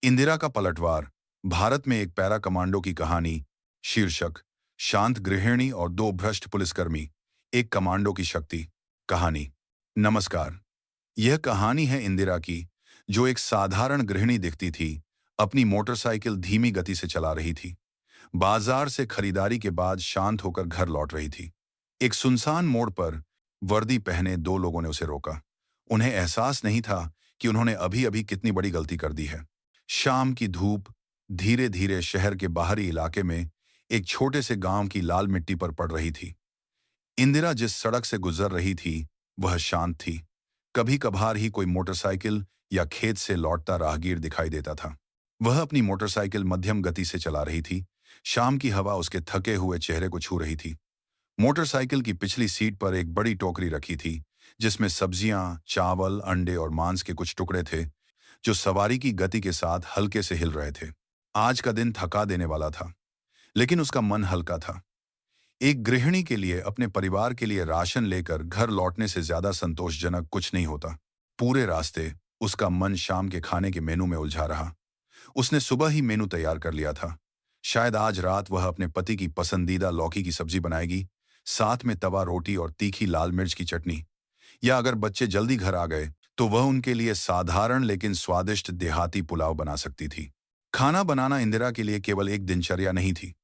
इंदिरा का पलटवार। भारत में एक पैरा कमांडो की कहानी। शीर्षक, शांत गृहिणी और दो भ्रष्ट पुलिसकर्मी, एक कमांडो की शक्ति। कहानी। नमस्कार। यह कहानी है इंदिरा की, जो एक साधारण गृहिणी दिखती थी। अपनी मोटरसाइकिल धीमी गति से चला रही थी। बाजार से खरीदारी के बाद शांत होकर घर लौट रही थी। एक सुनसान मोड़ पर वर्दी पहने दो लोगों ने उसे रोका। उन्हें एहसास नहीं था कि उन्होंने अभी अभी कितनी बड़ी गलती कर दी है। शाम की धूप धीरे धीरे शहर के बाहरी इलाके में एक छोटे से गांव की लाल मिट्टी पर पड़ रही थी। इंदिरा जिस सड़क से गुजर रही थी वह शांत थी। कभी कभार ही कोई मोटरसाइकिल या खेत से लौटता राहगीर दिखाई देता था। वह अपनी मोटरसाइकिल मध्यम गति से चला रही थी। शाम की हवा उसके थके हुए चेहरे को छू रही थी। मोटरसाइकिल की पिछली सीट पर एक बड़ी टोकरी रखी थी, जिसमें सब्जियां, चावल, अंडे और मांस के कुछ टुकड़े थे, जो सवारी की गति के साथ हल्के से हिल रहे थे। आज का दिन थका देने वाला था, लेकिन उसका मन हल्का था। एक गृहिणी के लिए अपने परिवार के लिए राशन लेकर घर लौटने से ज्यादा संतोषजनक कुछ नहीं होता। पूरे रास्ते उसका मन शाम के खाने के मेनू में उलझा रहा। उसने सुबह ही मेनू तैयार कर लिया था। शायद आज रात वह अपने पति की पसंदीदा लौकी की सब्जी बनाएगी, साथ में तवा रोटी और तीखी लाल मिर्च की चटनी। या अगर बच्चे जल्दी घर आ गए तो वह उनके लिए साधारण लेकिन स्वादिष्ट देहाती पुलाव बना सकती थी। खाना बनाना इंदिरा के लिए केवल एक दिनचर्या नहीं थी।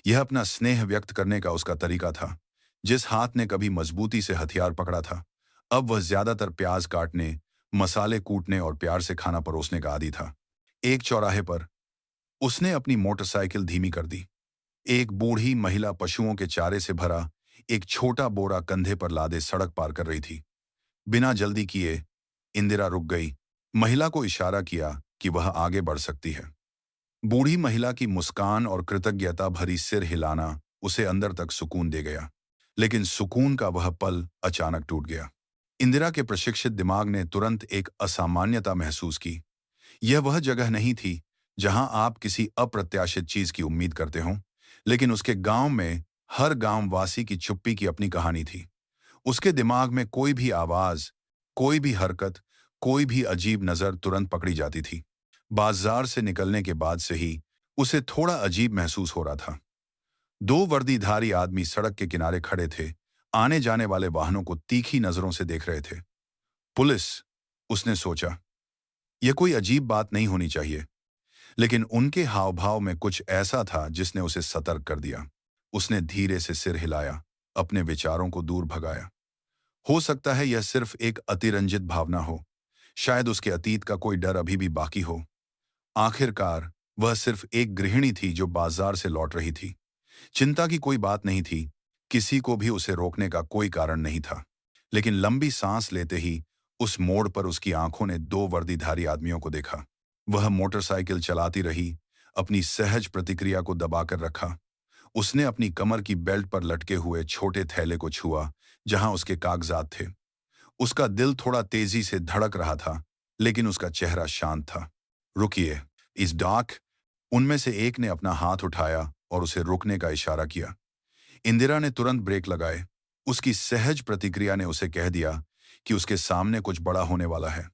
यह अपना स्नेह व्यक्त करने का उसका तरीका था। जिस हाथ ने कभी मजबूती से हथियार पकड़ा था, अब वह ज्यादातर प्याज काटने, मसाले कूटने और प्यार से खाना परोसने का आदी था। एक चौराहे पर उसने अपनी मोटरसाइकिल धीमी कर दी। एक बूढ़ी महिला पशुओं के चारे से भरा एक छोटा बोरा कंधे पर लादे सड़क पार कर रही थी। बिना जल्दी किए इंदिरा रुक गई। महिला को इशारा किया कि वह आगे बढ़ सकती है। बूढ़ी महिला की मुस्कान और कृतज्ञता भरी सिर हिलाना उसे अंदर तक सुकून दे गया। लेकिन सुकून का वह पल अचानक टूट गया। इंदिरा के प्रशिक्षित दिमाग ने तुरंत एक असामान्यता महसूस की। यह वह जगह नहीं थी जहां आप किसी अप्रत्याशित चीज की उम्मीद करते हो, लेकिन उसके गांव में हर गांववासी की चुप्पी की अपनी कहानी थी। उसके दिमाग में कोई भी आवाज, कोई भी हरकत, कोई भी अजीब नजर तुरंत पकड़ी जाती थी। बाजार से निकलने के बाद से ही उसे थोड़ा अजीब महसूस हो रहा था। दो वर्दीधारी आदमी सड़क के किनारे खड़े थे, आने जाने वाले वाहनों को तीखी नजरों से देख रहे थे। पुलिस, उसने सोचा। यह कोई अजीब बात नहीं होनी चाहिए, लेकिन उनके हाव भाव में कुछ ऐसा था जिसने उसे सतर्क कर दिया। उसने धीरे से सिर हिलाया, अपने विचारों को दूर भगाया। हो सकता है यह सिर्फ एक अतिरंजित भावना हो। शायद उसके अतीत का कोई डर अभी भी बाकी हो। आखिरकार वह सिर्फ एक गृहिणी थी जो बाजार से लौट रही थी। चिंता की कोई बात नहीं थी। किसी को भी उसे रोकने का कोई कारण नहीं था। लेकिन लंबी सांस लेते ही उस मोड़ पर उसकी आंखों ने दो वर्दीधारी आदमियों को देखा। वह मोटरसाइकिल चलाती रही, अपनी सहज प्रतिक्रिया को दबाकर रखा। उसने अपनी कमर की बेल्ट पर लटके हुए छोटे थैले को छुआ, जहां उसके कागजात थे। उसका दिल थोड़ा तेजी से धड़क रहा था, लेकिन उसका चेहरा शांत था। रुकिए, इस डाक, उनमें से एक ने अपना हाथ उठाया और उसे रुकने का इशारा किया। इंदिरा ने तुरंत ब्रेक लगाए। उसकी सहज प्रतिक्रिया ने उसे कह दिया कि उसके सामने कुछ बड़ा होने वाला है।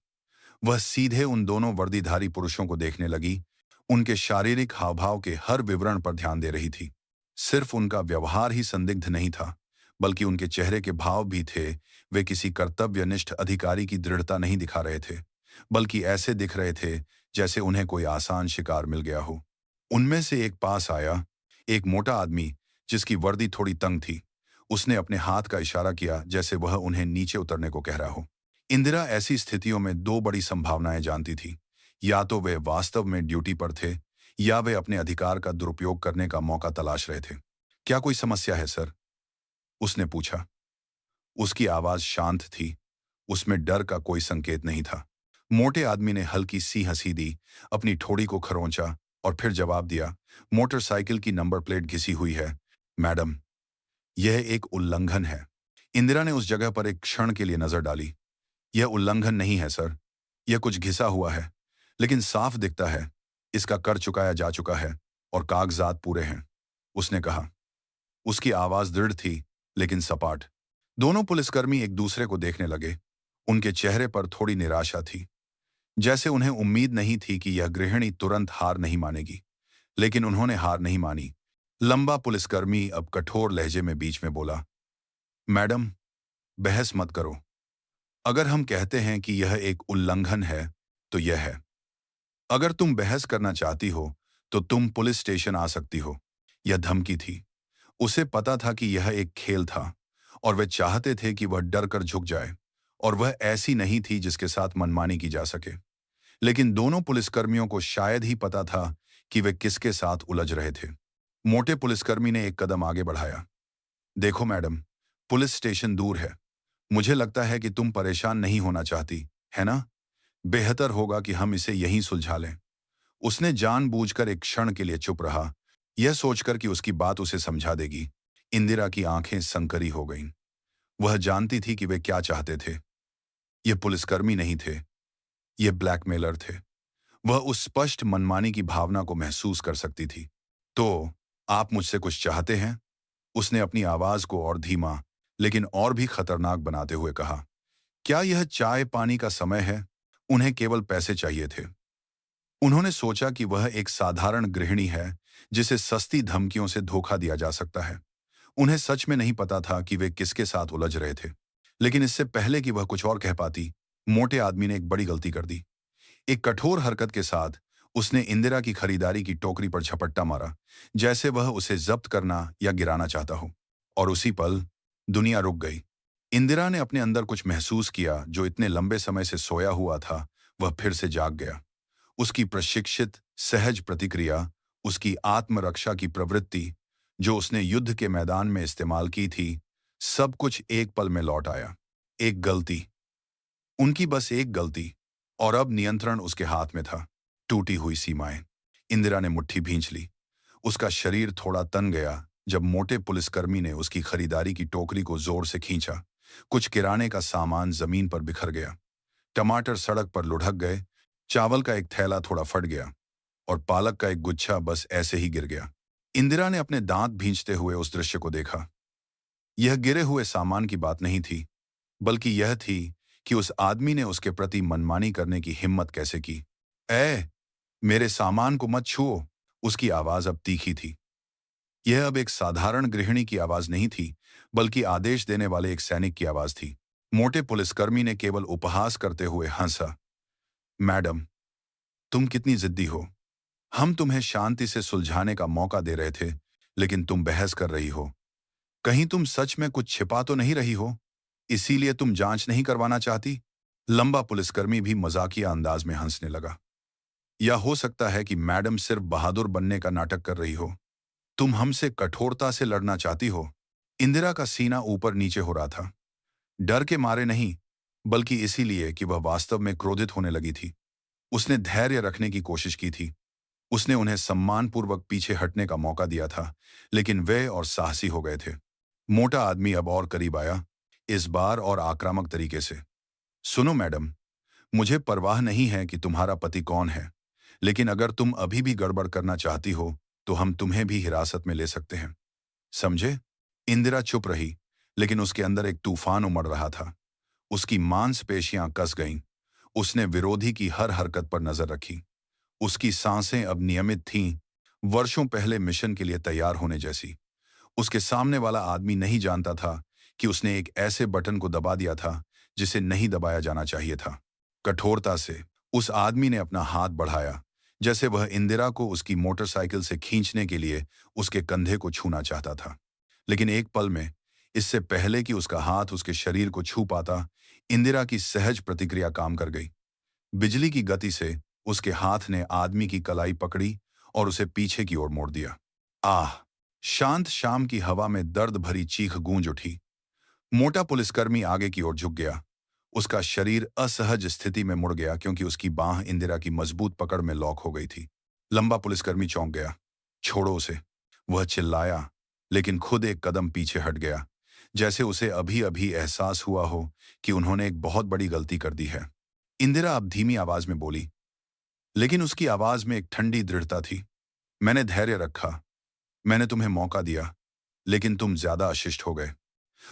वह सीधे उन दोनों वर्दीधारी पुरुषों को देखने लगी। उनके शारीरिक हावभाव के हर विवरण पर ध्यान दे रही थी। सिर्फ उनका व्यवहार ही संदिग्ध नहीं था, बल्कि उनके चेहरे के भाव भी थे। वे किसी कर्तव्यनिष्ठ अधिकारी की दृढ़ता नहीं दिखा रहे थे, बल्कि ऐसे दिख रहे थे जैसे उन्हें कोई आसान शिकार मिल गया हो। उनमें से एक पास आया, एक मोटा आदमी जिसकी वर्दी थोड़ी तंग थी। उसने अपने हाथ का इशारा किया, जैसे वह उन्हें नीचे उतरने को कह रहा हो। इंदिरा ऐसी स्थितियों में दो बड़ी संभावनाएं जानती थी। या तो वे वास्तव में ड्यूटी पर थे, या वे अपने अधिकार का दुरुपयोग करने का मौका तलाश रहे थे। क्या कोई समस्या है, सर? उसने पूछा। उसकी आवाज शांत थी, उसमें डर का कोई संकेत नहीं था। मोटे आदमी ने हल्की सी हंसी दी, अपनी ठोड़ी को खरोंचा और फिर जवाब दिया, मोटरसाइकिल की नंबर प्लेट घिसी हुई है, मैडम। यह एक उल्लंघन है। इंदिरा ने उस जगह पर एक क्षण के लिए नजर डाली। यह उल्लंघन नहीं है, सर। यह कुछ घिसा हुआ है, लेकिन साफ दिखता है। इसका कर चुकाया जा चुका है और कागजात पूरे हैं, उसने कहा। उसकी आवाज दृढ़ थी, लेकिन सपाट। दोनों पुलिसकर्मी एक दूसरे को देखने लगे। उनके चेहरे पर थोड़ी निराशा थी। जैसे उन्हें उम्मीद नहीं थी कि यह गृहिणी तुरंत हार नहीं मानेगी, लेकिन उन्होंने हार नहीं मानी। लंबा पुलिसकर्मी अब कठोर लहजे में बीच में बोला, मैडम, बहस मत करो। अगर हम कहते हैं कि यह एक उल्लंघन है, तो यह है। अगर तुम बहस करना चाहती हो, तो तुम पुलिस स्टेशन आ सकती हो। यह धमकी थी। उसे पता था कि यह एक खेल था, और वे चाहते थे कि वह डर कर झुक जाए, और वह ऐसी नहीं थी जिसके साथ मनमानी की जा सके। लेकिन दोनों पुलिसकर्मियों को शायद ही पता था कि वे किसके साथ उलझ रहे थे। मोटे पुलिसकर्मी ने एक कदम आगे बढ़ाया। देखो मैडम, पुलिस स्टेशन दूर है। मुझे लगता है कि तुम परेशान नहीं होना चाहती, है ना? बेहतर होगा कि हम इसे यहीं सुलझा लें। उसने जानबूझकर एक क्षण के लिए चुप रहा, यह सोचकर कि उसकी बात उसे समझा देगी। इंदिरा की आंखें संकरी हो गईं। वह जानती थी कि वे क्या चाहते थे। ये पुलिसकर्मी नहीं थे, ये ब्लैकमेलर थे। वह उस स्पष्ट मनमानी की भावना को महसूस कर सकती थी। तो, आप मुझसे कुछ चाहते हैं? उसने अपनी आवाज को और धीमा, लेकिन और भी खतरनाक बनाते हुए कहा। क्या यह चाय पानी का समय है? उन्हें केवल पैसे चाहिए थे। उन्होंने सोचा कि वह एक साधारण गृहिणी है, जिसे सस्ती धमकियों से धोखा दिया जा सकता है। उन्हें सच में नहीं पता था कि वे किसके साथ उलझ रहे थे। लेकिन इससे पहले कि वह कुछ और कह पाती, मोटे आदमी ने एक बड़ी गलती कर दी। एक कठोर हरकत के साथ उसने इंदिरा की खरीदारी की टोकरी पर झपट्टा मारा, जैसे वह उसे जब्त करना या गिराना चाहता हो। और उसी पल दुनिया रुक गई। इंदिरा ने अपने अंदर कुछ महसूस किया जो इतने लंबे समय से सोया हुआ था, वह फिर से जाग गया। उसकी प्रशिक्षित सहज प्रतिक्रिया, उसकी आत्मरक्षा की प्रवृत्ति, जो उसने युद्ध के मैदान में इस्तेमाल की थी, सब कुछ एक पल में लौट आया। एक गलती, उनकी बस एक गलती, और अब नियंत्रण उसके हाथ में था। टूटी हुई सीमाएं। इंदिरा ने मुट्ठी भींच ली। उसका शरीर थोड़ा तन गया जब मोटे पुलिसकर्मी ने उसकी खरीदारी की टोकरी को जोर से खींचा। कुछ किराने का सामान जमीन पर बिखर गया। टमाटर सड़क पर लुढ़क गए, चावल का एक थैला थोड़ा फट गया, और पालक का एक गुच्छा बस ऐसे ही गिर गया। इंदिरा ने अपने दांत भींचते हुए उस दृश्य को देखा। यह गिरे हुए सामान की बात नहीं थी, बल्कि यह थी कि उस आदमी ने उसके प्रति मनमानी करने की हिम्मत कैसे की। ए, मेरे सामान को मत छुओ। उसकी आवाज अब तीखी थी। यह अब एक साधारण गृहिणी की आवाज नहीं थी, बल्कि आदेश देने वाले एक सैनिक की आवाज थी। मोटे पुलिसकर्मी ने केवल उपहास करते हुए हंसा। मैडम, तुम कितनी जिद्दी हो। हम तुम्हें शांति से सुलझाने का मौका दे रहे थे, लेकिन तुम बहस कर रही हो। कहीं तुम सच में कुछ छिपा तो नहीं रही हो? इसीलिए तुम जांच नहीं करवाना चाहती? लंबा पुलिसकर्मी भी मजाकिया अंदाज में हंसने लगा। या हो सकता है कि मैडम सिर्फ बहादुर बनने का नाटक कर रही हो। तुम हमसे कठोरता से लड़ना चाहती हो। इंदिरा का सीना ऊपर नीचे हो रहा था। डर के मारे नहीं, बल्कि इसीलिए कि वह वास्तव में क्रोधित होने लगी थी। उसने धैर्य रखने की कोशिश की थी। उसने उन्हें सम्मानपूर्वक पीछे हटने का मौका दिया था, लेकिन वे और साहसी हो गए थे। मोटा आदमी अब और करीब आया, इस बार और आक्रामक तरीके से। सुनो मैडम, मुझे परवाह नहीं है कि तुम्हारा पति कौन है, लेकिन अगर तुम अभी भी गड़बड़ करना चाहती हो, तो हम तुम्हें भी हिरासत में ले सकते हैं। समझे? इंदिरा चुप रही, लेकिन उसके अंदर एक तूफान उमड़ रहा था। उसकी मांसपेशियां कस गईं। उसने विरोधी की हर हरकत पर नजर रखी। उसकी सांसें अब नियमित थीं, वर्षों पहले मिशन के लिए तैयार होने जैसी। उसके सामने वाला आदमी नहीं जानता था कि उसने एक ऐसे बटन को दबा दिया था जिसे नहीं दबाया जाना चाहिए था। कठोरता से उस आदमी ने अपना हाथ बढ़ाया, जैसे वह इंदिरा को उसकी मोटरसाइकिल से खींचने के लिए उसके कंधे को छूना चाहता था। लेकिन एक पल में, इससे पहले कि उसका हाथ उसके शरीर को छू पाता, इंदिरा की सहज प्रतिक्रिया काम कर गई। बिजली की गति से उसके हाथ ने आदमी की कलाई पकड़ी और उसे पीछे की ओर मोड़ दिया। आह! शांत शाम की हवा में दर्द भरी चीख गूंज उठी। मोटा पुलिसकर्मी आगे की ओर झुक गया। उसका शरीर असहज स्थिति में मुड़ गया क्योंकि उसकी बांह इंदिरा की मजबूत पकड़ में लॉक हो गई थी। लंबा पुलिसकर्मी चौंक गया। छोड़ो उसे, वह चिल्लाया, लेकिन खुद एक कदम पीछे हट गया, जैसे उसे अभी अभी एहसास हुआ हो कि उन्होंने एक बहुत बड़ी गलती कर दी है। इंदिरा अब धीमी आवाज में बोली, लेकिन उसकी आवाज में एक ठंडी दृढ़ता थी। मैंने धैर्य रखा, मैंने तुम्हें मौका दिया, लेकिन तुम ज्यादा अशिष्ट हो गए।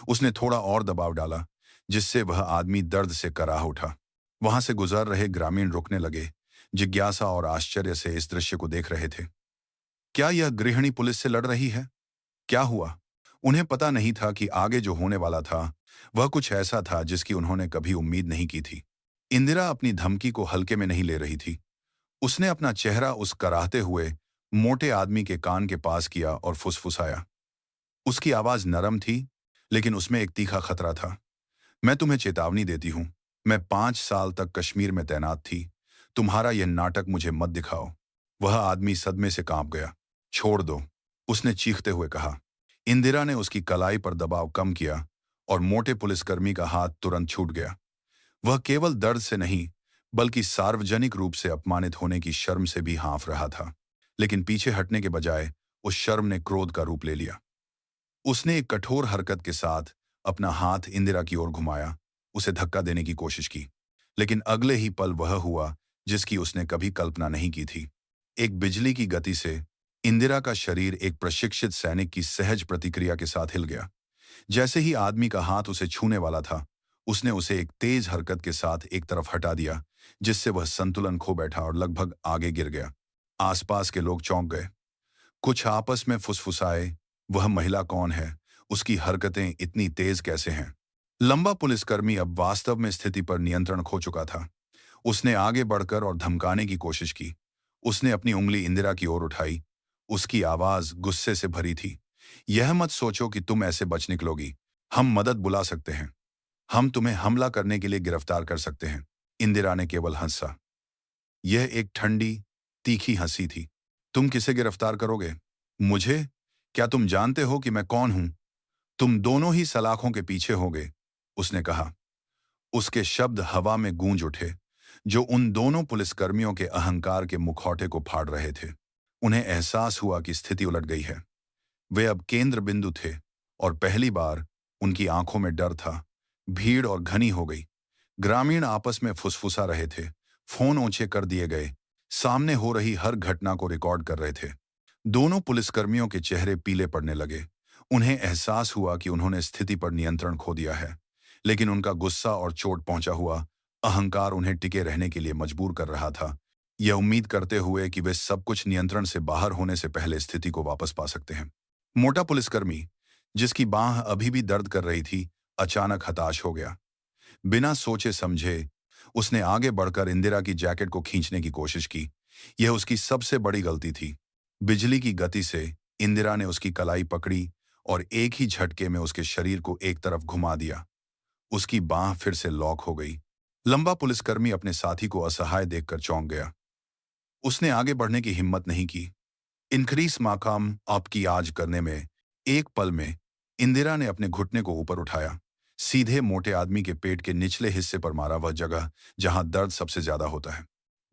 उसने थोड़ा और दबाव डाला, जिससे वह आदमी दर्द से कराह उठा। वहां से गुजर रहे ग्रामीण रुकने लगे, जिज्ञासा और आश्चर्य से इस दृश्य को देख रहे थे। क्या यह गृहिणी पुलिस से लड़ रही है? क्या हुआ? उन्हें पता नहीं था कि आगे जो होने वाला था वह कुछ ऐसा था जिसकी उन्होंने कभी उम्मीद नहीं की थी। इंदिरा अपनी धमकी को हल्के में नहीं ले रही थी। उसने अपना चेहरा उस कराहते हुए मोटे आदमी के कान के पास किया और फुसफुसाया। उसकी आवाज नरम थी, लेकिन उसमें एक तीखा खतरा था। मैं तुम्हें चेतावनी देती हूं। मैं 5 साल तक कश्मीर में तैनात थी। तुम्हारा यह नाटक मुझे मत दिखाओ। वह आदमी सदमे से कांप गया। छोड़ दो, उसने चीखते हुए कहा। इंदिरा ने उसकी कलाई पर दबाव कम किया और मोटे पुलिसकर्मी का हाथ तुरंत छूट गया। वह केवल दर्द से नहीं, बल्कि सार्वजनिक रूप से अपमानित होने की शर्म से भी हाँफ रहा था। लेकिन पीछे हटने के बजाय उस शर्म ने क्रोध का रूप ले लिया। उसने एक कठोर हरकत के साथ अपना हाथ इंदिरा की ओर घुमाया, उसे धक्का देने की कोशिश की। लेकिन अगले ही पल वह हुआ जिसकी उसने कभी कल्पना नहीं की थी। एक बिजली की गति से इंदिरा का शरीर एक प्रशिक्षित सैनिक की सहज प्रतिक्रिया के साथ हिल गया। जैसे ही आदमी का हाथ उसे छूने वाला था, उसने उसे एक तेज हरकत के साथ एक तरफ हटा दिया, जिससे वह संतुलन खो बैठा और लगभग आगे गिर गया। आसपास के लोग चौंक गए। कुछ आपस में फुसफुसाए, वह महिला कौन है? उसकी हरकतें इतनी तेज कैसे हैं? लंबा पुलिसकर्मी अब वास्तव में स्थिति पर नियंत्रण खो चुका था। उसने आगे बढ़कर और धमकाने की कोशिश की। उसने अपनी उंगली इंदिरा की ओर उठाई। उसकी आवाज गुस्से से भरी थी। यह मत सोचो कि तुम ऐसे बच निकलोगी। हम मदद बुला सकते हैं। हम तुम्हें हमला करने के लिए गिरफ्तार कर सकते हैं। इंदिरा ने केवल हंसा। यह एक ठंडी, तीखी हंसी थी। तुम किसे गिरफ्तार करोगे? मुझे? क्या तुम जानते हो कि मैं कौन हूं? तुम दोनों ही सलाखों के पीछे होगे, उसने कहा। उसके शब्द हवा में गूंज उठे, जो उन दोनों पुलिसकर्मियों के अहंकार के मुखौटे को फाड़ रहे थे। उन्हें एहसास हुआ कि स्थिति उलट गई है। वे अब केंद्र बिंदु थे और पहली बार उनकी आंखों में डर था। भीड़ और घनी हो गई। ग्रामीण आपस में फुसफुसा रहे थे। फोन ऊंचे कर दिए गए। सामने हो रही हर घटना को रिकॉर्ड कर रहे थे। दोनों पुलिसकर्मियों के चेहरे पीले पड़ने लगे। उन्हें एहसास हुआ कि उन्होंने स्थिति पर नियंत्रण खो दिया है, लेकिन उनका गुस्सा और चोट पहुंचा हुआ अहंकार उन्हें टिके रहने के लिए मजबूर कर रहा था, यह उम्मीद करते हुए कि वे सब कुछ नियंत्रण से बाहर होने से पहले स्थिति को वापस पा सकते हैं। मोटा पुलिसकर्मी, जिसकी बांह अभी भी दर्द कर रही थी, अचानक हताश हो गया। बिना सोचे समझे उसने आगे बढ़कर इंदिरा की जैकेट को खींचने की कोशिश की। यह उसकी सबसे बड़ी गलती थी। बिजली की गति से इंदिरा ने उसकी कलाई पकड़ी और एक ही झटके में उसके शरीर को एक तरफ घुमा दिया। उसकी बांह फिर से लॉक हो गई। लंबा पुलिसकर्मी अपने साथी को असहाय देखकर चौंक गया। उसने आगे बढ़ने की हिम्मत नहीं की। इनक्रीस माकाम आपकी आज करने में एक पल में इंदिरा ने अपने घुटने को ऊपर उठाया, सीधे मोटे आदमी के पेट के निचले हिस्से पर मारा, वह जगह जहां दर्द सबसे ज्यादा होता है।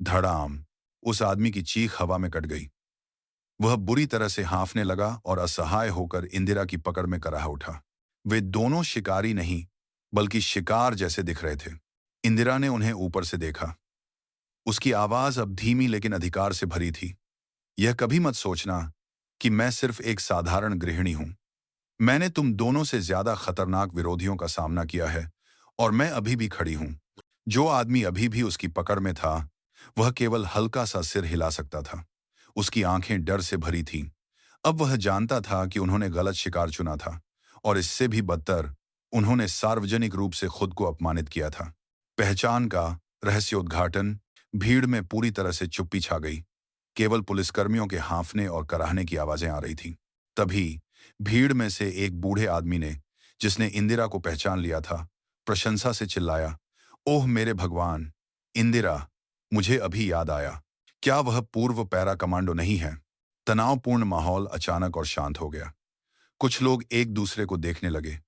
धड़ाम! उस आदमी की चीख हवा में कट गई। वह बुरी तरह से हाँफने लगा और असहाय होकर इंदिरा की पकड़ में कराह उठा। वे दोनों शिकारी नहीं, बल्कि शिकार जैसे दिख रहे थे। इंदिरा ने उन्हें ऊपर से देखा। उसकी आवाज अब धीमी लेकिन अधिकार से भरी थी। यह कभी मत सोचना कि मैं सिर्फ एक साधारण गृहिणी हूं। मैंने तुम दोनों से ज्यादा खतरनाक विरोधियों का सामना किया है और मैं अभी भी खड़ी हूं। जो आदमी अभी भी उसकी पकड़ में था, वह केवल हल्का सा सिर हिला सकता था। उसकी आंखें डर से भरी थीं। अब वह जानता था कि उन्होंने गलत शिकार चुना था और इससे भी बदतर, उन्होंने सार्वजनिक रूप से खुद को अपमानित किया था। पहचान का रहस्योद्घाटन। भीड़ में पूरी तरह से चुप्पी छा गई। केवल पुलिसकर्मियों के हाँफने और कराहने की आवाजें आ रही थीं। तभी भीड़ में से एक बूढ़े आदमी ने, जिसने इंदिरा को पहचान लिया था, प्रशंसा से चिल्लाया, ओह मेरे भगवान! इंदिरा! मुझे अभी याद आया। क्या वह पूर्व पैरा कमांडो नहीं है? तनावपूर्ण माहौल अचानक और शांत हो गया। कुछ लोग एक दूसरे को देखने लगे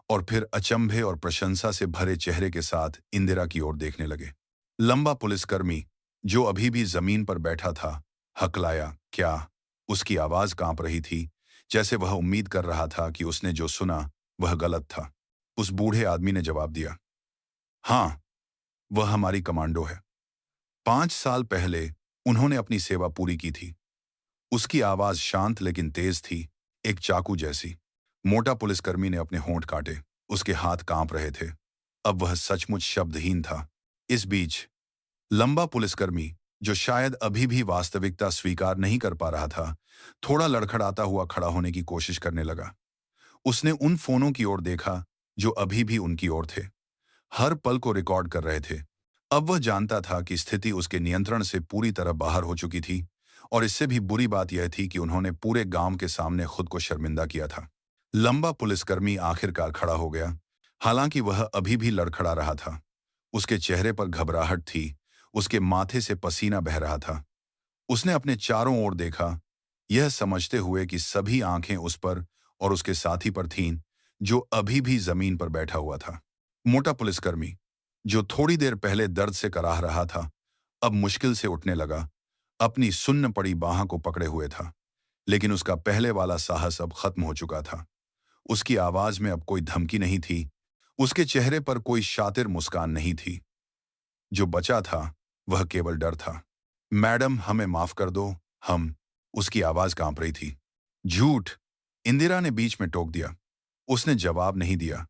और फिर अचंभे और प्रशंसा से भरे चेहरे के साथ इंदिरा की ओर देखने लगे। लंबा पुलिसकर्मी, जो अभी भी जमीन पर बैठा था, हकलाया, क्या? उसकी आवाज कांप रही थी, जैसे वह उम्मीद कर रहा था कि उसने जो सुना वह गलत था। उस बूढ़े आदमी ने जवाब दिया, हाँ, वह हमारी कमांडो है। 5 साल पहले उन्होंने अपनी सेवा पूरी की थी। उसकी आवाज शांत लेकिन तेज थी, एक चाकू जैसी। मोटा पुलिसकर्मी ने अपने होंठ काटे। उसके हाथ कांप रहे थे। अब वह सचमुच शब्दहीन था। इस बीच लंबा पुलिसकर्मी, जो शायद अभी भी वास्तविकता स्वीकार नहीं कर पा रहा था, थोड़ा लड़खड़ाता हुआ खड़ा होने की कोशिश करने लगा। उसने उन फोनों की ओर देखा जो अभी भी उनकी ओर थे, हर पल को रिकॉर्ड कर रहे थे। अब वह जानता था कि स्थिति उसके नियंत्रण से पूरी तरह बाहर हो चुकी थी, और इससे भी बुरी बात यह थी कि उन्होंने पूरे गांव के सामने खुद को शर्मिंदा किया था। लंबा पुलिसकर्मी आखिरकार खड़ा हो गया, हालांकि वह अभी भी लड़खड़ा रहा था। उसके चेहरे पर घबराहट थी, उसके माथे से पसीना बह रहा था। उसने अपने चारों ओर देखा, यह समझते हुए कि सभी आंखें उस पर और उसके साथी पर थीं, जो अभी भी जमीन पर बैठा हुआ था। मोटा पुलिसकर्मी, जो थोड़ी देर पहले दर्द से कराह रहा था, अब मुश्किल से उठने लगा, अपनी सुन्न पड़ी बाह को पकड़े हुए था। लेकिन उसका पहले वाला साहस अब खत्म हो चुका था। उसकी आवाज में अब कोई धमकी नहीं थी, उसके चेहरे पर कोई शातिर मुस्कान नहीं थी। जो बचा था वह केवल डर था। मैडम, हमें माफ कर दो, हम। उसकी आवाज कांप रही थी। झूठ, इंदिरा ने बीच में टोक दिया। उसने जवाब नहीं दिया।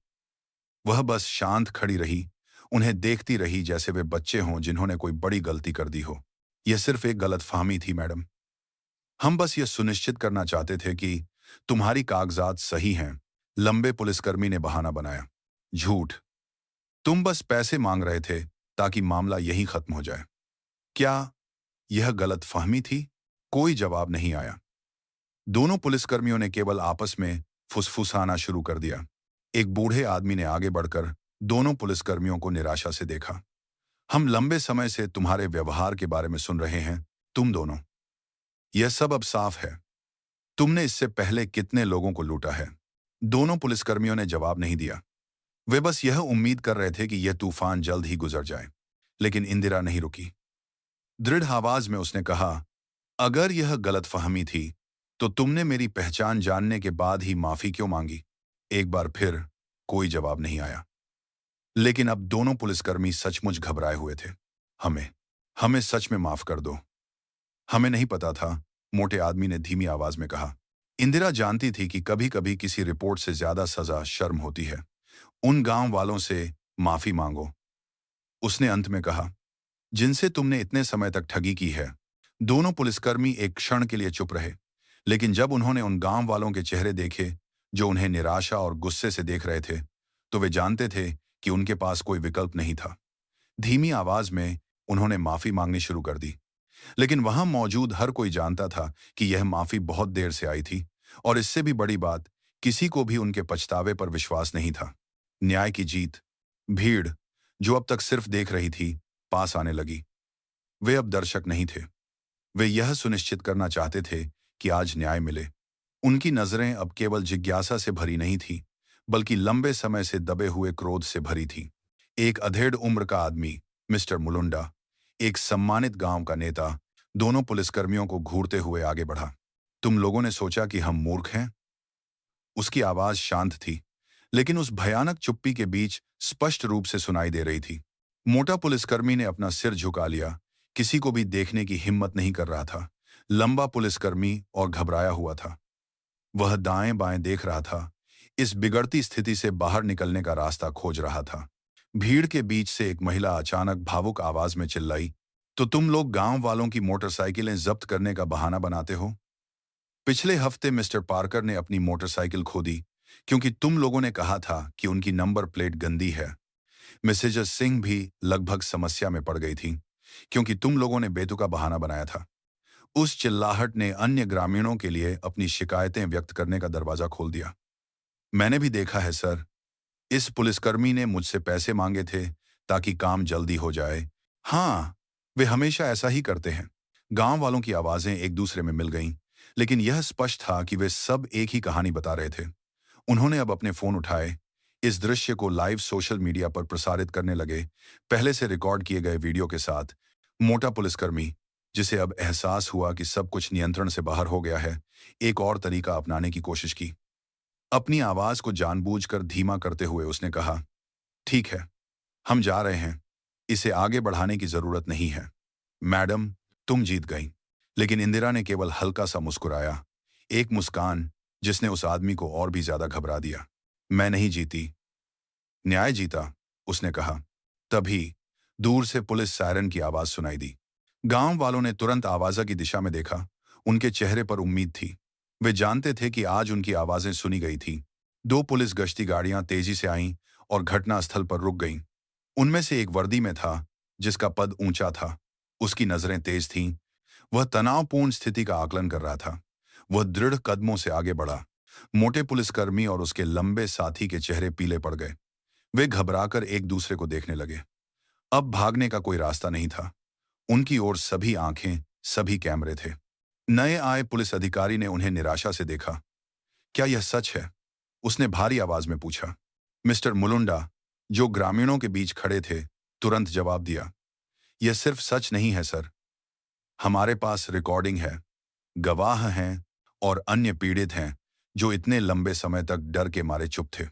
वह बस शांत खड़ी रही, उन्हें देखती रही जैसे वे बच्चे हों जिन्होंने कोई बड़ी गलती कर दी हो। यह सिर्फ एक गलतफहमी थी मैडम। हम बस यह सुनिश्चित करना चाहते थे कि तुम्हारी कागजात सही हैं। लंबे पुलिसकर्मी ने बहाना बनाया। झूठ, तुम बस पैसे मांग रहे थे ताकि मामला यहीं खत्म हो जाए। क्या यह गलतफहमी थी? कोई जवाब नहीं आया। दोनों पुलिसकर्मियों ने केवल आपस में फुसफुसाना शुरू कर दिया। एक बूढ़े आदमी ने आगे बढ़कर दोनों पुलिसकर्मियों को निराशा से देखा। हम लंबे समय से तुम्हारे व्यवहार के बारे में सुन रहे हैं, तुम दोनों। यह सब अब साफ है। तुमने इससे पहले कितने लोगों को लूटा है? दोनों पुलिसकर्मियों ने जवाब नहीं दिया। वे बस यह उम्मीद कर रहे थे कि यह तूफान जल्द ही गुजर जाए। लेकिन इंदिरा नहीं रुकी। दृढ़ आवाज में उसने कहा, अगर यह गलतफहमी थी, तो तुमने मेरी पहचान जानने के बाद ही माफी क्यों मांगी? एक बार फिर कोई जवाब नहीं आया। लेकिन अब दोनों पुलिसकर्मी सचमुच घबराए हुए थे। हमें हमें सच में माफ कर दो। हमें नहीं पता था, मोटे आदमी ने धीमी आवाज में कहा। इंदिरा जानती थी कि कभी कभी किसी रिपोर्ट से ज्यादा सजा शर्म होती है। उन गांव वालों से माफी मांगो, उसने अंत में कहा, जिनसे तुमने इतने समय तक ठगी की है। दोनों पुलिसकर्मी एक क्षण के लिए चुप रहे, लेकिन जब उन्होंने उन गांव वालों के चेहरे देखे जो उन्हें निराशा और गुस्से से देख रहे थे, तो वे जानते थे कि उनके पास कोई विकल्प नहीं था। धीमी आवाज में उन्होंने माफी मांगनी शुरू कर दी, लेकिन वहां मौजूद हर कोई जानता था कि यह माफी बहुत देर से आई थी, और इससे भी बड़ी बात, किसी को भी उनके पछतावे पर विश्वास नहीं था। न्याय की जीत। भीड़, जो अब तक सिर्फ देख रही थी, पास आने लगी। वे अब दर्शक नहीं थे। वे यह सुनिश्चित करना चाहते थे कि आज न्याय मिले। उनकी नजरें अब केवल जिज्ञासा से भरी नहीं थी, बल्कि लंबे समय से दबे हुए क्रोध से भरी थी। एक अधेड़ उम्र का आदमी, मिस्टर मुलुंडा, एक सम्मानित गांव का नेता, दोनों पुलिसकर्मियों को घूरते हुए आगे बढ़ा। तुम लोगों ने सोचा कि हम मूर्ख हैं? उसकी आवाज शांत थी, लेकिन उस भयानक चुप्पी के बीच स्पष्ट रूप से सुनाई दे रही थी। मोटा पुलिसकर्मी ने अपना सिर झुका लिया, किसी को भी देखने की हिम्मत नहीं कर रहा था। लंबा पुलिसकर्मी और घबराया हुआ था। वह दाएं बाएं देख रहा था, इस बिगड़ती स्थिति से बाहर निकलने का रास्ता खोज रहा था। भीड़ के बीच से एक महिला अचानक भावुक आवाज में चिल्लाई, तो तुम लोग गांव वालों की मोटरसाइकिलें जब्त करने का बहाना बनाते हो? पिछले हफ्ते मिस्टर पार्कर ने अपनी मोटरसाइकिल खो दी, क्योंकि तुम लोगों ने कहा था कि उनकी नंबर प्लेट गंदी है। मिसेज सिंह भी लगभग समस्या में पड़ गई थी, क्योंकि तुम लोगों ने बेतुका बहाना बनाया था। उस चिल्लाहट ने अन्य ग्रामीणों के लिए अपनी शिकायतें व्यक्त करने का दरवाजा खोल दिया। मैंने भी देखा है सर, इस पुलिसकर्मी ने मुझसे पैसे मांगे थे ताकि काम जल्दी हो जाए। हाँ, वे हमेशा ऐसा ही करते हैं। गांव वालों की आवाजें एक दूसरे में मिल गईं, लेकिन यह स्पष्ट था कि वे सब एक ही कहानी बता रहे थे। उन्होंने अब अपने फोन उठाए, इस दृश्य को लाइव सोशल मीडिया पर प्रसारित करने लगे, पहले से रिकॉर्ड किए गए वीडियो के साथ। मोटा पुलिसकर्मी, जिसे अब एहसास हुआ कि सब कुछ नियंत्रण से बाहर हो गया है, एक और तरीका अपनाने की कोशिश की। अपनी आवाज को जानबूझकर धीमा करते हुए उसने कहा, ठीक है, हम जा रहे हैं, इसे आगे बढ़ाने की जरूरत नहीं है। मैडम, तुम जीत गई। लेकिन इंदिरा ने केवल हल्का सा मुस्कुराया, एक मुस्कान जिसने उस आदमी को और भी ज्यादा घबरा दिया। मैं नहीं जीती, न्याय जीता, उसने कहा। तभी दूर से पुलिस सायरन की आवाज सुनाई दी। गांव वालों ने तुरंत आवाजा की दिशा में देखा। उनके चेहरे पर उम्मीद थी। वे जानते थे कि आज उनकी आवाजें सुनी गई थी। दो पुलिस गश्ती गाड़ियां तेजी से आईं और घटनास्थल पर रुक गईं। उनमें से एक वर्दी में था, जिसका पद ऊंचा था। उसकी नजरें तेज थीं। वह तनावपूर्ण स्थिति का आकलन कर रहा था। वह दृढ़ कदमों से आगे बढ़ा। मोटे पुलिसकर्मी और उसके लंबे साथी के चेहरे पीले पड़ गए। वे घबराकर एक दूसरे को देखने लगे। अब भागने का कोई रास्ता नहीं था। उनकी ओर सभी आंखें, सभी कैमरे थे। नए आए पुलिस अधिकारी ने उन्हें निराशा से देखा। क्या यह सच है? उसने भारी आवाज में पूछा। मिस्टर मुलुंडा, जो ग्रामीणों के बीच खड़े थे, तुरंत जवाब दिया। यह सिर्फ सच नहीं है सर। हमारे पास रिकॉर्डिंग है, गवाह हैं और अन्य पीड़ित हैं जो इतने लंबे समय तक डर के मारे चुप थे।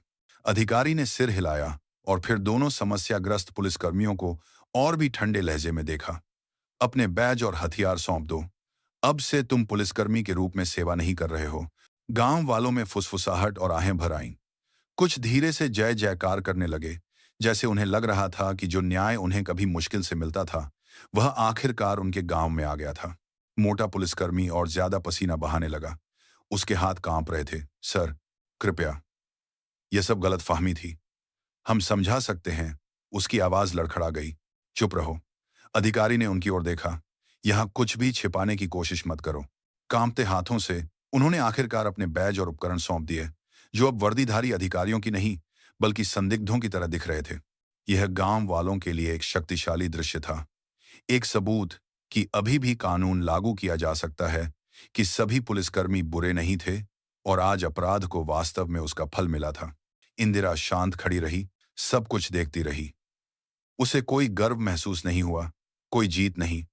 अधिकारी ने सिर हिलाया और फिर दोनों समस्याग्रस्त पुलिसकर्मियों को और भी ठंडे लहजे में देखा। अपने बैज और हथियार सौंप दो। अब से तुम पुलिसकर्मी के रूप में सेवा नहीं कर रहे हो। गांव वालों में फुसफुसाहट और आहें भर आईं। कुछ धीरे से जय जयकार करने लगे, जैसे उन्हें लग रहा था कि जो न्याय उन्हें कभी मुश्किल से मिलता था, वह आखिरकार उनके गांव में आ गया था। मोटा पुलिसकर्मी और ज्यादा पसीना बहाने लगा। उसके हाथ कांप रहे थे। सर, कृपया, यह सब गलतफहमी थी। हम समझा सकते हैं। उसकी आवाज लड़खड़ा गई। चुप रहो। अधिकारी ने उनकी ओर देखा। यहां कुछ भी छिपाने की कोशिश मत करो। कांपते हाथों से उन्होंने आखिरकार अपने बैज और उपकरण सौंप दिए, जो अब वर्दीधारी अधिकारियों की नहीं, बल्कि संदिग्धों की तरह दिख रहे थे। यह गांव वालों के लिए एक शक्तिशाली दृश्य था। एक सबूत कि अभी भी कानून लागू किया जा सकता है, कि सभी पुलिसकर्मी बुरे नहीं थे और आज अपराध को वास्तव में उसका फल मिला था। इंदिरा शांत खड़ी रही, सब कुछ देखती रही। उसे कोई गर्व महसूस नहीं हुआ, कोई जीत नहीं।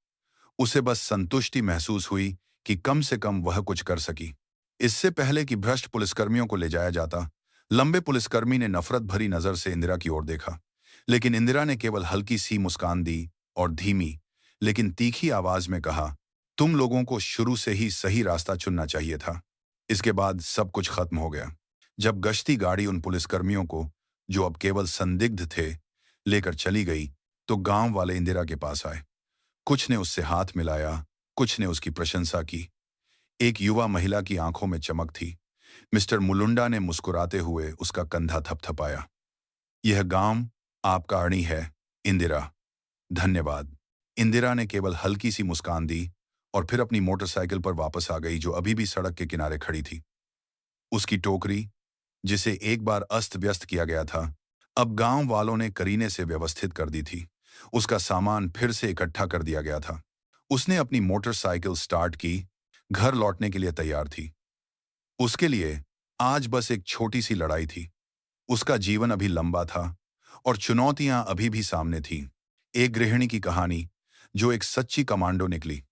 उसे बस संतुष्टि महसूस हुई कि कम से कम वह कुछ कर सकी। इससे पहले कि भ्रष्ट पुलिसकर्मियों को ले जाया जाता, लंबे पुलिसकर्मी ने नफरत भरी नजर से इंदिरा की ओर देखा। लेकिन इंदिरा ने केवल हल्की सी मुस्कान दी और धीमी लेकिन तीखी आवाज में कहा, तुम लोगों को शुरू से ही सही रास्ता चुनना चाहिए था। इसके बाद सब कुछ खत्म हो गया। जब गश्ती गाड़ी उन पुलिसकर्मियों को, जो अब केवल संदिग्ध थे, लेकर चली गई, तो गांव वाले इंदिरा के पास आए। कुछ ने उससे हाथ मिलाया, कुछ ने उसकी प्रशंसा की। एक युवा महिला की आंखों में चमक थी। मिस्टर मुलुंडा ने मुस्कुराते हुए उसका कंधा थपथपाया। यह गांव आपका अणी है, इंदिरा। धन्यवाद। इंदिरा ने केवल हल्की सी मुस्कान दी और फिर अपनी मोटरसाइकिल पर वापस आ गई, जो अभी भी सड़क के किनारे खड़ी थी। उसकी टोकरी, जिसे एक बार अस्त व्यस्त किया गया था, अब गांव वालों ने करीने से व्यवस्थित कर दी थी। उसका सामान फिर से इकट्ठा कर दिया गया था। उसने अपनी मोटरसाइकिल स्टार्ट की, घर लौटने के लिए तैयार थी। उसके लिए आज बस एक छोटी सी लड़ाई थी। उसका जीवन अभी लंबा था और चुनौतियां अभी भी सामने थीं। एक गृहिणी की कहानी, जो एक सच्ची कमांडो निकली।